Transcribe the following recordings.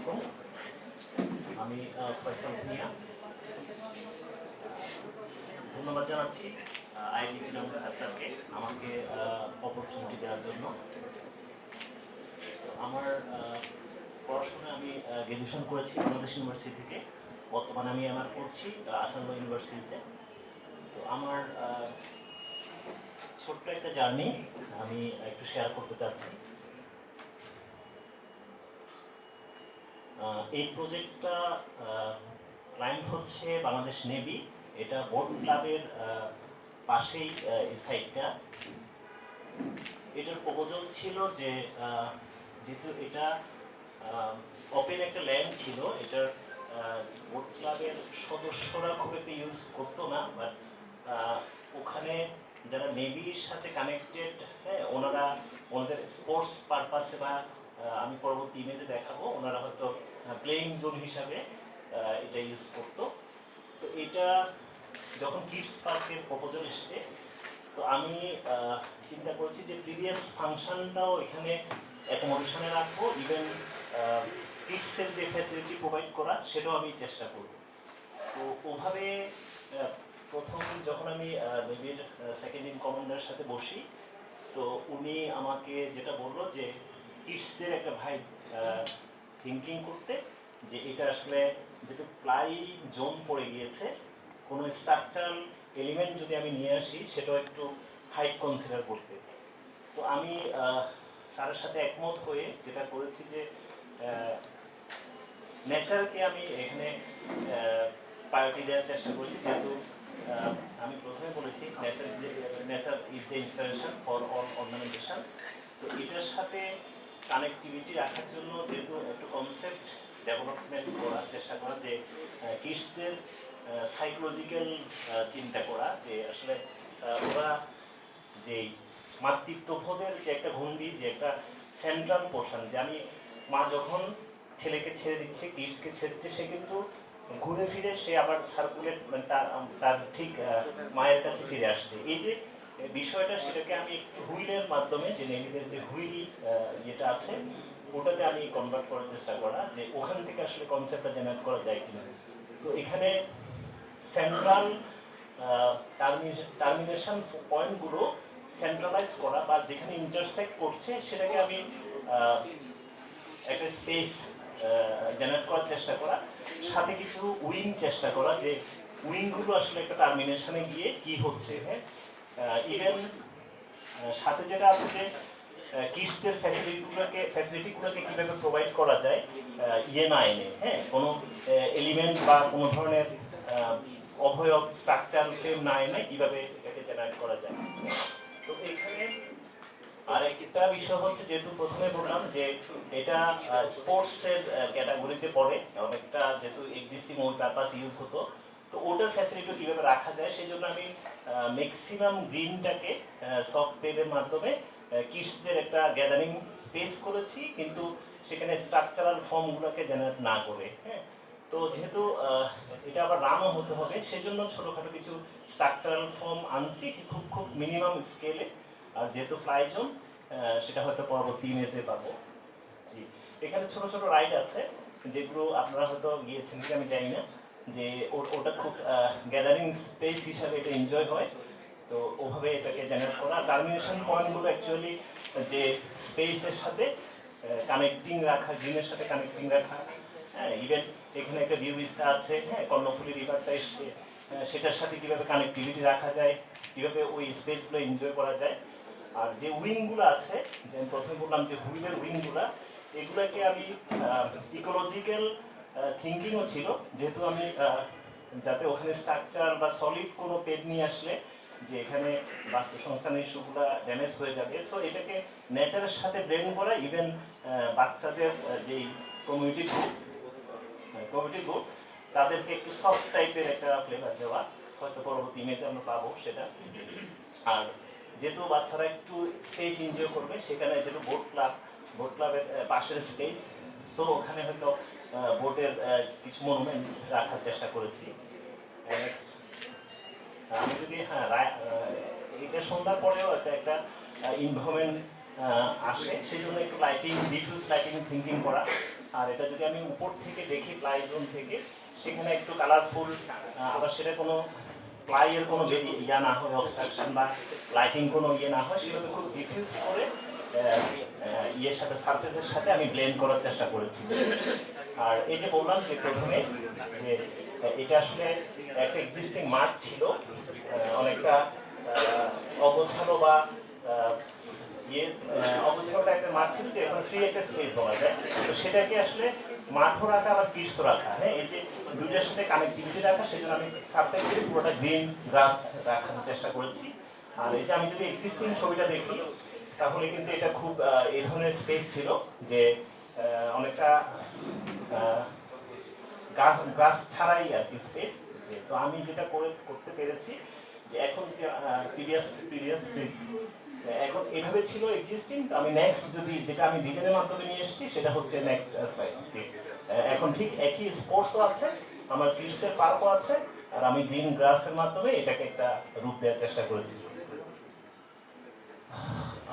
আলাইকুম, আমি ফয়সাল ভুঁইয়া। ধন্যবাদ জানাচ্ছি আইডিসি নামের স্যারকে আমাকে অপরচুনিটি দেওয়ার জন্য। আমার পড়াশোনা আমি গ্র্যাজুয়েশন করেছি বাংলাদেশ ইউনিভার্সিটি থেকে। বর্তমানে আমি আমার করছি আসাম ইউনিভার্সিটিতে। তো আমার ছোট্ট একটা জার্নি আমি একটু শেয়ার করতে চাচ্ছি। এই প্রজেক্টটা ক্লায়েন্ট হচ্ছে বাংলাদেশ নেভি। এটা বোট ক্লাবের পাশেই এই সাইটটা। এটার প্রপোজাল ছিল যে যেহেতু এটা ওপেন একটা ল্যান্ড ছিল, এটার বোট ক্লাবের সদস্যরা খুব একটা ইউজ করতো না, বাট ওখানে যারা নেভির সাথে কানেক্টেড, হ্যাঁ, ওনাদের স্পোর্টস পারপাসে বা আমি পরবর্তী ইমেজে দেখাবো, ওনারা হয়তো প্লেইং জোন হিসাবে এটা ইউজ করতো। তো এটা যখন কিডস পার্কের প্রপোজাল এসছে, তো আমি চিন্তা করছি যে প্রিভিয়াস ফাংশনটাও এখানে অ্যাকোমোডেশনে রাখবো, ইভেন কিডসের যে ফ্যাসিলিটি প্রোভাইড করা সেটাও আমি চেষ্টা করব। তো ওভাবে প্রথম যখন আমি নেভির সেকেন্ড ইন কমান্ডারের সাথে বসি, তো উনি আমাকে যেটা বললো যে কিডসদের একটা ভাই থিঙ্কিং করতে, যে এটা আসলে যেহেতু প্লাই জোন পড়ে গিয়েছে, কোনো স্ট্রাকচারাল এলিমেন্ট যদি আমি নিয়ে আসি সেটাও একটু হাইট কনসিডার করতে। তো আমি স্যারের সাথে একমত হয়ে যেটা করেছি যে নেচারকে আমি এখানে প্রায়োরিটি দেওয়ার চেষ্টা করেছি, যেহেতু আমি প্রথমে বলেছি nature is the inspiration for all ornamentation. তো এটার সাথে কানেক্টিভিটি রাখার জন্য যেহেতু একটু কনসেপ্ট ডেভেলপমেন্ট করার চেষ্টা করা, যে কিডসদের সাইকোলজিক্যাল চিন্তা করা, যে আসলে ওরা যে মাতৃত্ববোধের যে একটা ভঙ্গি, যে একটা সেন্ট্রাল পোর্শন, যে আমি মা যখন ছেলেকে ছেড়ে দিচ্ছে, কিডসকে ছেড়ে দিচ্ছে, সে কিন্তু ঘুরে ফিরে সে আবার সার্কুলেট, মানে তার ঠিক মায়ের কাছে ফিরে আসছে। এই যে বিষয়টা, সেটাকে আমি একটু হুইলের মাধ্যমে, যে নেভিদের যে হুইল ইয়েটা আছে, ওটাতে আমি কনভার্ট করার চেষ্টা করা, যে ওখান থেকে আসলে কনসেপ্টটা জেনারেট করা যায় কিনা। তো এখানে সেন্ট্রাল টার্মিনেশন পয়েন্টগুলো সেন্ট্রালাইজ করা, বা যেখানে ইন্টারসেক্ট করছে সেটাকে আমি একটা স্পেস জেনারেট করার চেষ্টা করা, সাথে কিছু উইং চেষ্টা করা, যে উইংগুলো আসলে একটা টার্মিনেশনে গিয়ে কি হচ্ছে। হ্যাঁ, ইভেন সাথে যেটা আছে যে কিডসদের ফ্যাসিলিটিগুলোকে কীভাবে প্রোভাইড করা যায় ইয়ে না এনে, হ্যাঁ, কোনো এলিমেন্ট বা কোনো ধরনের অবয়ব স্ট্রাকচার ফ্রেম না এনে কীভাবে এটাকে জেনারেট করা যায়। তো এখানে আর একটা বিষয় হচ্ছে, যেহেতু প্রথমে বললাম যে এটা স্পোর্টসের ক্যাটাগরিতে পড়ে, অনেকটা যেহেতু এক্সিস্টিং ওল্ড পারপাস ইউজ হতো, তো ওটার ফ্যাসিলিটি কীভাবে রাখা যায় সেই জন্য আমি ম্যাক্সিমাম গ্রিনটাকে সফট পেভের মাধ্যমে কিডসদের একটা গ্যাদারিং স্পেস করেছি, কিন্তু সেখানে স্ট্রাকচারাল ফর্মগুলোকে জেনারেট না করে। হ্যাঁ, তো যেহেতু এটা আবার রানও হতে হবে, সেজন্য ছোটোখাটো কিছু স্ট্রাকচারাল ফর্ম আনছি, খুব মিনিমাম স্কেলে। আর যেহেতু ফ্লাই জোন, সেটা হয়তো পরবর্তী ইমেজে পাবো। জি, এখানে ছোট ছোট রাইড আছে, যেগুলো আপনারা হয়তো গিয়েছেন কি আমি জানি না, যে ওটা খুব গ্যাদারিং স্পেস হিসাবে এটা এনজয় হয়। তো ওভাবে এটাকে জেনারেট করা, টার্মিনেশন পয়েন্টগুলো অ্যাকচুয়ালি যে স্পেসের সাথে কানেক্টিং রাখা, গ্রিনের সাথে কানেক্টিং রাখা। হ্যাঁ, ইভেন এখানে একটা ভিউ ভিস্টা আছে, হ্যাঁ, কর্ণফুলী রিভারটা এসছে, সেটার সাথে কীভাবে কানেক্টিভিটি রাখা যায়, কীভাবে ওই স্পেসগুলো এনজয় করা যায়। আর যে উইংগুলো আছে, যে আমি প্রথমে বললাম যে হুইলের উইংগুলা, এগুলোকে আমি ইকোলজিক্যাল থিঙ্কিংও ছিল, যেহেতু আমি যাতে ওখানে স্ট্রাকচার বা সলিড কোনো পেড নিয়ে আসলে যে এখানে বাস্তুসংস্থানের ইস্যুগুলো ড্যামেজ হয়ে যাবে, সো এটাকে নেচারের সাথে ব্লেন্ড করা। ইভেন বাচ্চাদের যেই কমিউনিটি গ্রুপ তাদেরকে একটু সফট টাইপের একটা ফ্লেভার দেওয়া, হয়তো পরবর্তী ইমেজে আমরা পাবো সেটা। আর যেহেতু বাচ্চারা একটু স্পেস এনজয় করবে, সেখানে যেহেতু বোট ক্লাবের পাশের স্পেস, সো ওখানে হয়তো বোটের কিছু মনুমেন্ট রাখার চেষ্টা করেছি। নেক্সট, আমি যদি এটা সন্ধ্যার পরেও একটা ইনভারনমেন্ট আসে, সেই জন্য একটু লাইটিং, ডিফিউজ লাইটিং থিঙ্কিং করা, আর এটা যদি আমি উপর থেকে দেখি প্লাই জোন থেকে, সেখানে একটু কালারফুল, আবার সেটা কোনো প্লাইয়ের কোনো ইয়া না হয়, অবস্ট্রাকশন বা লাইটিং কোনো ইয়ে না হয়, সেটাকে খুব ডিফিউজ করে ইয়ের সাথে সারফেসের সাথে আমি ব্লেন্ড করার চেষ্টা করেছি। আর এই যে বললাম যে প্রথমে যে এটা আসলে একটা এক্সিস্টিং মাঠ ছিল, অনেকটা অগোছালো বা অগোছালো একটা মাঠ ছিল, যে এখন ফ্রি একটা স্পেস বলা যায়। তো সেটাকে আসলে মাঠও রাখা আবার কিডসও রাখা, হ্যাঁ, এই যে দুইটার সাথে কানেক্টিভিটি রাখা, সেজন্য আমি সাবটাইপ করে পুরোটা গ্রিন গ্রাস রাখার চেষ্টা করেছি। আর এই যে আমি যদি এক্সিস্টিং ছবিটা দেখি, তাহলে কিন্তু এটা খুব এই ধরনের স্পেস ছিল যে অনেকটা গাছ ছাড়াই আর কি স্পেস। তো আমি যেটা করতে পেরেছি যে এখন যে প্রিভিয়াস প্লিজ, এখন এভাবে ছিল এক্সিস্টিং। তো আমি নেক্সট যদি যেটা আমি ডিজাইনের মাধ্যমে নিয়ে এসেছি, সেটা হচ্ছে নেক্সট স্লাইড প্লিজ। এখন ঠিক একই স্পোর্টসও আছে, আমার কিডসের পার্কও আছে, আর আমি গ্রিন গ্রাসের মাধ্যমে এটাকে একটা রূপ দেওয়ার চেষ্টা করেছি।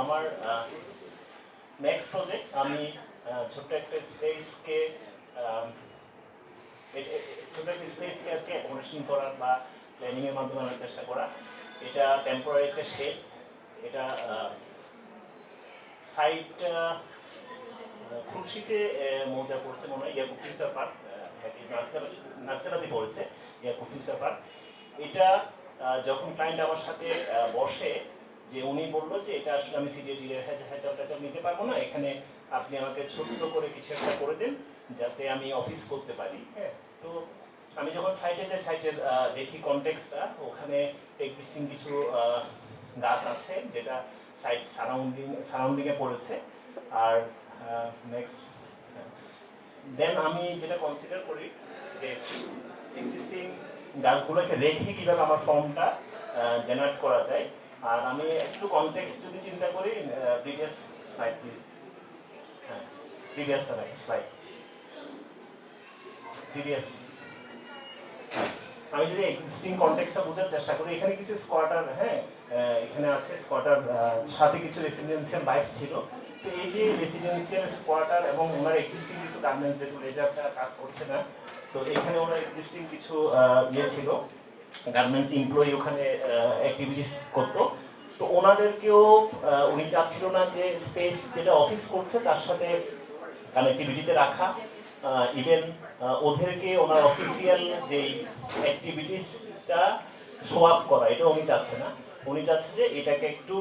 আমার নেক্সট প্রজেক্ট, আমি ছোট্ট একটা স্পেসকে অ্যাকোমোডেশন করার বা প্ল্যানিংয়ের মাধ্যমে আনার চেষ্টা করা। এটা টেম্পোরারি একটা শেড, এটা সাইট খুলশিতে মৌজা পড়ছে মনে হয়, ইয়াকুব ফিউচার পার্ক, নাচকালাতে পড়েছে ইয়াকুব ফিউচার পার্ক। এটা যখন ক্লায়েন্ট আমার সাথে বসে, যে উনি বললো যে এটা আসলে আমি সিডিএটির হ্যাচাপ নিতে পারবো না, এখানে আপনি আমাকে ছোট্ট করে কিছু একটা করে দেন যাতে আমি অফিস করতে পারি। হ্যাঁ, তো আমি যখন সাইটে যাই, সাইটের দেখি কনটেক্সটটা, ওখানে এক্সিস্টিং কিছু গাছ আছে যেটা সাইট সারাউন্ডিংয়ে পড়েছে। আর নেক্সট দেন আমি যেটা কনসিডার করি যে এক্সিস্টিং গাছগুলোকে রেখে কীভাবে আমার ফর্মটা জেনারেট করা যায়। আর আমি একটু কনটেক্সট যদি চিন্তা করি, প্রিভিয়াস স্লাইড প্লিজ, হ্যাঁ প্রিভিয়াস স্লাইড, প্রিভিয়াস। আমি যদি এক্সিস্টিং কনটেক্সটটা বোঝার চেষ্টা করি, এখানে কিছু স্কোয়াটার, হ্যাঁ এখানে আছে স্কোয়াটার, সাথে কিছু রেসিডেন্সিয়াল বাইকস ছিল। তো এই যে রেসিডেন্সিয়াল স্কোয়াটার এবং ওনার এক্সিস্টিং কিছু গার্মেন্টস, যেহেতু লেজারটা কাজ করছে না, তো এখানে ওনার এক্সিস্টিং কিছু ইয়ে ছিল, গার্মেন্টস এমপ্লয়ি ওখানে অ্যাক্টিভিটিস করতো। তো ওনাদেরকেও উনি চাচ্ছিল না যে স্পেস যেটা অফিস করছে তার সাথে কানেক্টিভিটিতে রাখা, ইভেন ওদেরকে ওনার অফিসিয়াল যেই অ্যাক্টিভিটিসটা শো আপ করা, এটা উনি চাচ্ছে না। উনি চাচ্ছে যে এটাকে একটু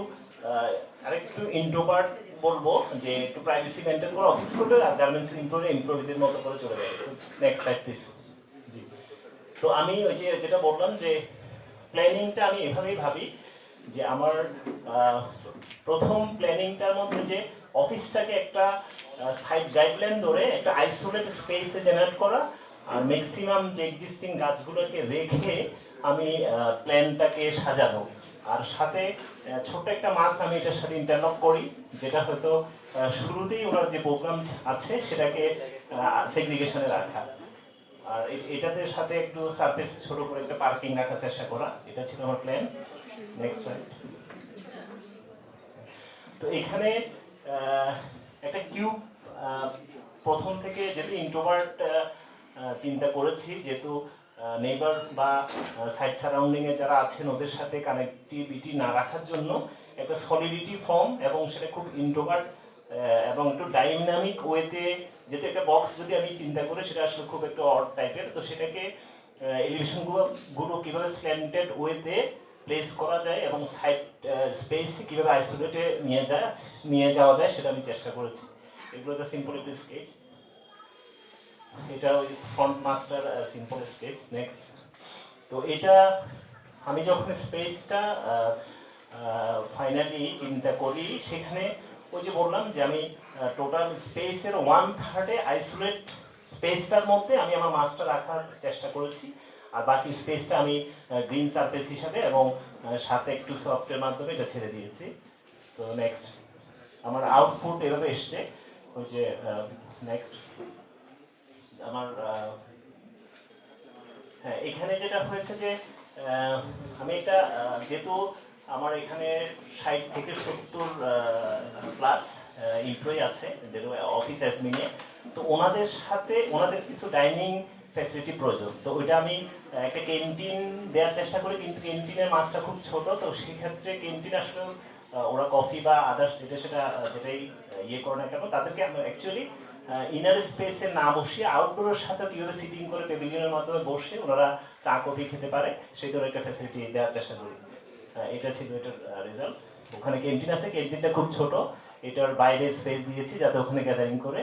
আরেকটু ইন্ট্রোভার্ট বলবো, যে একটু প্রাইভেসি মেনটেন করে অফিস করলে, আর গার্মেন্টস এমপ্লয়ীদের মতো করে চলে যাবে। Next slide please. জি, তো আমি ওই যে যেটা বললাম যে প্ল্যানিংটা আমি এভাবেই ভাবি যে আমার প্রথম প্ল্যানিংটার মধ্যে যে অফিসটাকে একটা সাইড গাইডলাইন ধরে একটা আইসোলেট স্পেসে জেনারেট করা, আর ম্যাক্সিমাম যে এক্সিস্টিং গাছগুলোকে রেখে আমি প্ল্যানটাকে সাজানো, আর সাথে ছোট্ট একটা মাছ আমি এটার সাথে ইন্টারলক করি, যেটা হয়তো শুরুতেই ওনার যে প্রোগ্রাম আছে সেটাকে সেগ্রিগেশনে রাখা, আর এটাতে সাথে একটু সারফেস ছোট করে একটা পার্কিং রাখার চেষ্টা করা। এটা ছিল আমার প্ল্যান। Next slide. তো এখানে একটা কিউব প্রথম থেকে যেহেতু ইন্ট্রোভার্ট চিন্তা করেছি, যেহেতু নেইবার বা সাইড সারাউন্ডিংয়ে যারা আছেন ওদের সাথে কানেক্টিভিটি না রাখার জন্য একটা সলিডিটি ফর্ম, এবং সেটা খুব ইন্ট্রোভার্ট এবং একটু ডাইনামিক ওয়েতে, যেহেতু একটা বক্স যদি আমি চিন্তা করি সেটা আসলে খুব একটু অড টাইপের, তো সেটাকে এলিভেশনগুলো কীভাবে স্ল্যান্টেড ওয়েতে প্লেস করা যায় এবং সাইড স্পেস কীভাবে আইসোলেটে নিয়ে যাওয়া যায় সেটা আমি চেষ্টা করেছি। এগুলো হচ্ছে সিম্পল একটি স্কেচ, এটা ওই front master simple sketch. Next, তো এটা আমি যখন স্পেসটা ফাইনালি চিন্তা করি, সেখানে ওই যে বললাম যে আমি টোটাল স্পেসের 1/3 আইসোলেট স্পেসটার মধ্যে আমি আমার মাছটা রাখার চেষ্টা করেছি, আর বাকি স্পেসটা আমি গ্রিন সারফেস হিসাবে এবং সাথে একটু সফটের মাধ্যমে এটা ছেড়ে দিয়েছি। তো নেক্সট, আমার আউটপুট এভাবে এসছে। ওই যে নেক্সট আমার হ্যাঁ, এখানে যেটা হয়েছে যে আমি একটা যেহেতু আমার এখানে 60 থেকে 70 প্লাস এমপ্লয়ি আছে যেটা অফিস অ্যাডমিনে। তো ওনাদের সাথে ওনাদের কিছু ডাইনিং ফ্যাসিলিটি প্রয়োজন, তো ওইটা আমি একটা ক্যান্টিন দেওয়ার চেষ্টা করি, কিন্তু ক্যান্টিনের মাছটা খুব ছোট, তো সেক্ষেত্রে ক্যান্টিন আসলে ওরা কফি বা আদার্স সেটা যেটাই ইয়ে করে না কেন তাদেরকে আমি অ্যাকচুয়ালি ইনার স্পেসে না বসিয়ে আউটডোরের সাথে কীভাবে সিটিং করে প্যাভিলিয়নের মাধ্যমে বসে ওনারা চা কফি খেতে পারে সেই ধরনের একটা ফ্যাসিলিটি দেওয়ার চেষ্টা করি। এটা ছিল এটার রেজাল্ট। ওখানে ক্যান্টিন আছে, ক্যান্টিনটা খুব ছোট, এটার বাইরে স্পেস দিয়েছি যাতে ওখানে গ্যাদারিং করে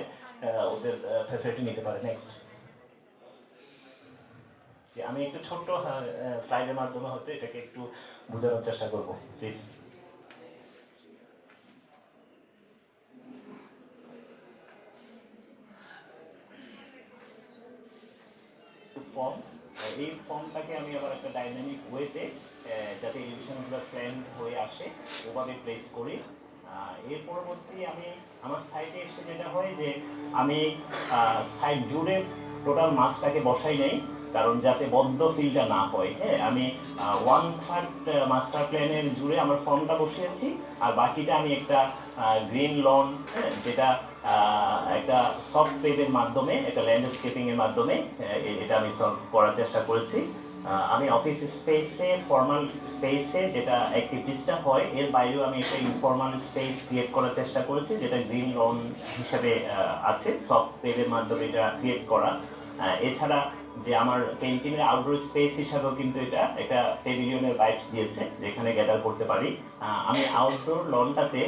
ওদের ফ্যাসিলিটি নিতে পারে। নেক্সট, যে আমি একটু ছোট্ট স্লাইডের মাধ্যমে হতে এটাকে একটু বোঝানোর চেষ্টা করব প্লিজ। ফর্ম, এই ফর্মটাকে আমি আবার একটা ডাইনামিক ওয়েতে যাতে এলিভেশনগুলো স্ল্যান্ড হয়ে আসে ওভাবে প্লেস করি। এর পরবর্তী আমি আমার সাইডে এসে যেটা হয় যে আমি সাইড জুড়ে টোটাল মাছটাকে বসাই নেই, কারণ যাতে বদ্ধ ফিলটা না হয়। হ্যাঁ, আমি 1/3 মাস্টার প্ল্যানের জুড়ে আমার ফর্মটা বসিয়েছি, আর বাকিটা আমি একটা গ্রিন লন, যেটা একটা সফট পেভের মাধ্যমে, একটা ল্যান্ডস্কেপিংয়ের মাধ্যমে এটা আমি সলভ করার চেষ্টা করেছি। আমি অফিস স্পেসে, ফর্মাল স্পেসে যেটা অ্যাক্টিভিটিসটা হয় এর বাইরেও আমি একটা ইনফর্মাল স্পেস ক্রিয়েট করার চেষ্টা করেছি, যেটা গ্রিন লন হিসাবে আছে, সফট পেভের মাধ্যমে এটা ক্রিয়েট করা। এছাড়া যে আমার ক্যান্টিনের আউটডোর স্পেস হিসাবেও কিন্তু এটা একটা প্যাভিলিয়নের বাইটস দিয়েছে যেখানে গ্যাদার করতে পারি। আমি আউটডোর লনটাতে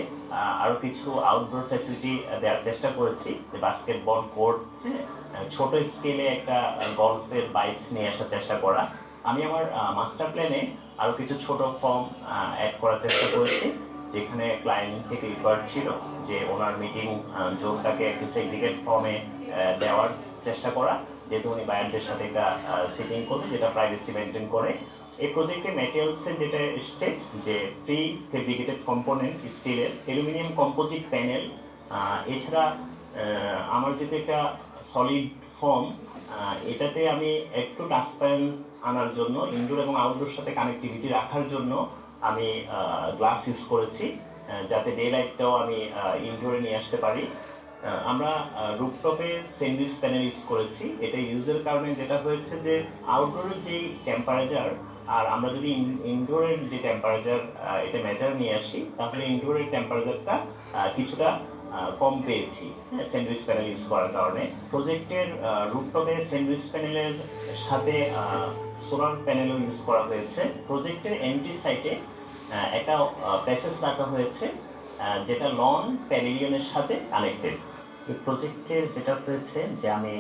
আরও কিছু আউটডোর ফ্যাসিলিটি দেওয়ার চেষ্টা করেছি, যে বাস্কেটবল কোর্ট, ছোট স্কেলে একটা গল্ফের বাইটস নিয়ে আসার চেষ্টা করা। আমি আমার মাস্টার প্ল্যানে আরও কিছু ছোট ফর্ম অ্যাড করার চেষ্টা করেছি, যেখানে ক্লায়েন্ট থেকে রিকোয়ার্ড ছিল যে ওনার মিটিং জোনটাকে একটু সেগ্রিগেট ফর্মে দেওয়ার চেষ্টা করা, যেহেতু উনি বায়ারদের সাথে একটা সিটিং করবে যেটা প্রাইভেসি মেনটেন করে। এই প্রজেক্টে ম্যাটেরিয়ালসে যেটা এসছে যে প্রি ফেব্রিকেটেড কম্পোনেন্ট স্টিলের, অ্যালুমিনিয়াম কম্পোজিট প্যানেল, এছাড়া আমার যেটা একটা সলিড ফর্ম, এটাতে আমি একটু ট্রান্সপারেন্স আনার জন্য, ইনডোর এবং আউটডোর সাথে কানেক্টিভিটি রাখার জন্য আমি গ্লাস ইউজ করেছি, যাতে ডে লাইটটাও আমি ইনডোরে নিয়ে আসতে পারি। আমরা রুফটপে স্যান্ডউইচ প্যানেল ইউজ করেছি। এটা ইউজের কারণে যেটা হয়েছে যে আউটডোরের যে টেম্পারেচার আর আমরা যদি ইনডোরের যে টেম্পারেচার এটা মেজার নিয়ে আসি, তাহলে ইনডোরের টেম্পারেচারটা কিছুটা কম পেয়েছি স্যান্ডউইচ প্যানেল ইউজ করার কারণে। প্রজেক্টের রুফটপে স্যান্ডউইচ প্যানেলের সাথে সোলার প্যানেলও ইউজ করা হয়েছে। প্রজেক্টের এন্ট্রি সাইটে একটা প্যাসেজ রাখা হয়েছে যেটা লন প্যাভিলিয়নের সাথে কানেক্টেড। এই প্রজেক্টের যেটা হয়েছে যে আমি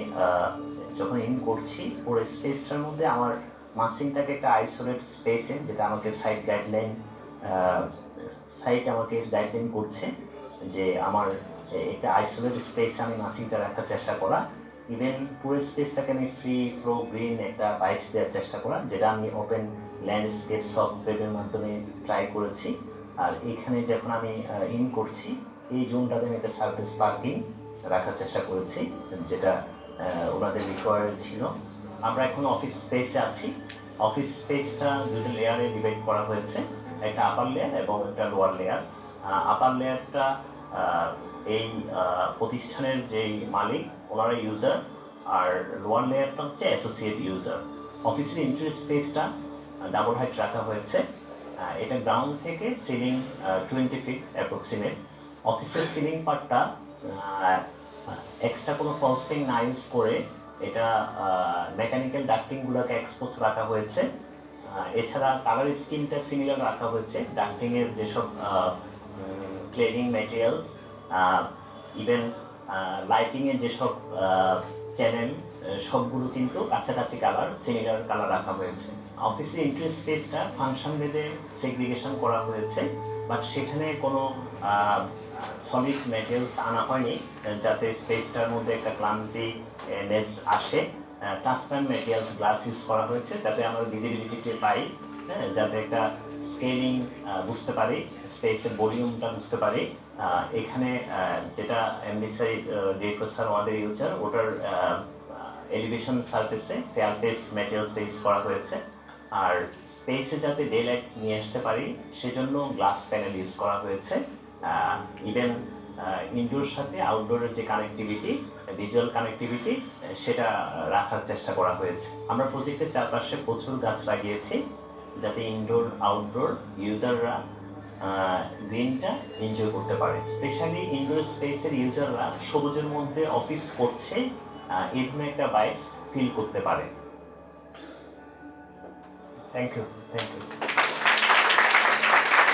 যখন ইন করছি পুরো স্পেসটার মধ্যে আমার মাসিংটাকে একটা আইসোলেট স্পেসে, যেটা আমাকে সাইট আমাকে গাইডলাইন করছে যে আমার একটা আইসোলেট স্পেসে আমি মাসিংটা রাখার চেষ্টা করা। ইভেন পুরো স্পেসটাকে আমি ফ্রি ফ্লো গ্রিন একটা বাইটস দেওয়ার চেষ্টা করা, যেটা আমি ওপেন ল্যান্ডস্কেপ সফটওয়্যারের মাধ্যমে ট্রাই করেছি। আর এখানে যখন আমি ইন করছি এই জোনটাতে আমি একটা সারফেস পার্কিং রাখার চেষ্টা করেছি, যেটা ওনাদের রিকোয়ার্ড ছিল। আমরা এখন অফিস স্পেসে আছি। অফিস স্পেসটা দুটো লেয়ারে ডিভাইড করা হয়েছে, একটা আপার লেয়ার এবং একটা লোয়ার লেয়ার। আপার লেয়ারটা এই প্রতিষ্ঠানের যেই মালিক ওনারা ইউজার, আর লোয়ার লেয়ারটা হচ্ছে অ্যাসোসিয়েট ইউজার। অফিসের এন্ট্রি স্পেসটা ডাবল হাইট রাখা হয়েছে। এটা গ্রাউন্ড থেকে সিলিং 20 ফিট অ্যাপ্রক্সিমেট। অফিসের সিলিং পার্টটা এক্সট্রা কোনো ফলসিং না ইউজ করে এটা মেকানিক্যাল ডাক্টিংগুলোকে এক্সপোজ রাখা হয়েছে। এছাড়া কালার স্কিমটা সিমিলার রাখা হয়েছে। ডাক্টিংয়ের যেসব ক্লিনিং ম্যাটেরিয়ালস, ইভেন লাইটিংয়ের যেসব চ্যানেল, সবগুলো কিন্তু কাছাকাছি কালার, সিমিলার কালার রাখা হয়েছে। অফিসের এন্ট্রি স্পেসটা ফাংশন ভেদে সেগ্রিগেশন করা হয়েছে, বাট সেখানে কোনো সলিড ম্যাটেরিয়ালস আনা হয়নি যাতে স্পেসটার মধ্যে একটা ক্লামজিনেস আসে। ট্রান্সপারেন্ট ম্যাটেরিয়ালস গ্লাস ইউজ করা হয়েছে যাতে আমরা ভিজিবিলিটি পাই, যাতে একটা স্কেলিং বুঝতে পারি, স্পেসের ভলিউমটা বুঝতে পারি। এখানে যেটা এমডিসি ডিরেক্টর স্যার আমাদের ইউজার, ওটার এলিভেশন সারফেসে ফেয়ারফেস ম্যাটেরিয়ালসটা ইউজ করা হয়েছে। আর স্পেসে যাতে ডে লাইট নিয়ে আসতে পারি সেজন্য গ্লাস প্যানেল ইউজ করা হয়েছে। ইভেন ইনডোর সাথে আউটডোরের যে কানেক্টিভিটি, ভিজুয়াল কানেক্টিভিটি, সেটা রাখার চেষ্টা করা হয়েছে। আমরা প্রজেক্টের চারপাশে প্রচুর গাছ লাগিয়েছি যাতে ইনডোর আউটডোর ইউজাররা গ্রিনটা এনজয় করতে পারে। স্পেশালি ইনডোর স্পেসের ইউজাররা সবুজের মধ্যে অফিস করছে এই ধরনের একটা ভাইবস ফিল করতে পারে। Thank you.